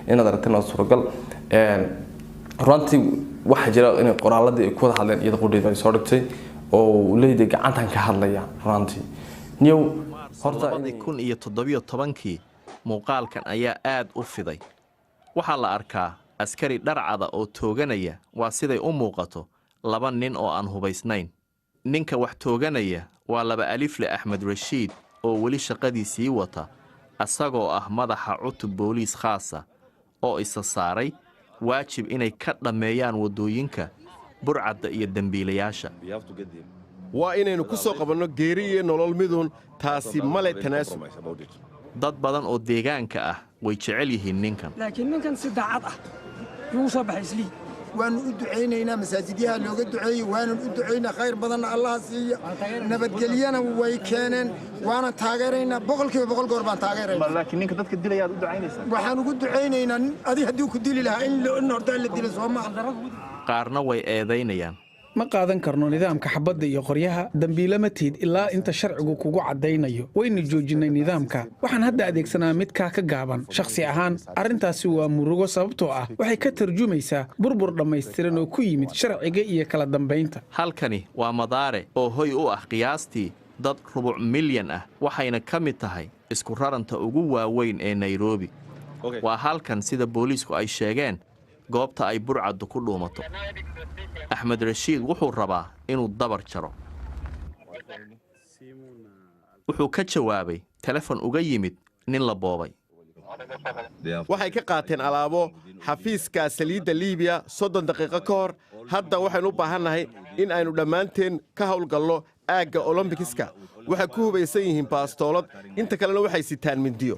inaad aragteen suuragal runtii waxa jira in qoraaladii ay ku wada hadleen iyada qudheed ay soo dhigtay oo leeyahay gacantan ka hadlaya runtii niyow horta 2017 muuqaalkan ayaa aad u fiday waxaa la arkaa askari dharcada oo tooganaya waa siday u muuqato laba nin oo aan hubaysnayn ninka wax tooganaya waa laba alifle Axmed Rashiid oo wali shaqadiisii wata asagoo ah madaxa cutub booliis khaasa oo isa saaray waajib inay ka dhameeyaan wadooyinka burcadda iyo dambiilayaasha waa inaynu ku soo qabanno geeri iyo nolol midun taasi male tanaasub dad badan oo deegaanka ah way jecel yihiin ninkan laakiin ninkan si daacad ah yuu soo baxay isli waanu u duceynaynaa masaajidyaha looga duceeyay waanu u duceynaa khayr badanna Allah siiya nabadgelyana way keeneen waana taageeraynaa boqolkiiba boqol goor baan taageeraynaa laakiin ninka dadka dilaya u duceynaysaan waxaan ugu duceynaynaa adi haddii ku dili lahaa in horta la dilo Soomaaliya qaarna way eedaynayaan ma qaadan karno nidaamka xabadda iyo qoryaha dambiile ma tiid ilaa inta sharcigu kugu cadaynayo waynu joojinay nidaamka waxaan hadda adeegsanaa mid ka gaaban shakhsi ahaan arrintaasi waa murugo sababtoo ah waxay ka tarjumaysaa burbur dhammaystiran oo ku yimid sharciga iyo kala dambeynta halkani waa madaare oo hoy u ah qiyaastii dad rubuc milyan ah waxayna ka mid tahay isku raranta ugu waaweyn ee Nairobi waa halkan sida booliisku ay sheegeen goobta ay burcaddu ku dhuumato Axmed Rashiid wuxuu rabaa inuu dabar jaro wuxuu ka jawaabay telefon uga yimid nin la boobay waxay ka qaateen alaabo xafiiska saliidda Liibiya 30 daqiiqo ka hor hadda waxaynu u baahannahay in aynu dhammaanteen ka hawlgalno aagga Olympics-ka waxay ku hubaysan yihiin baastoolad inta kalena waxay sitaan mindiyo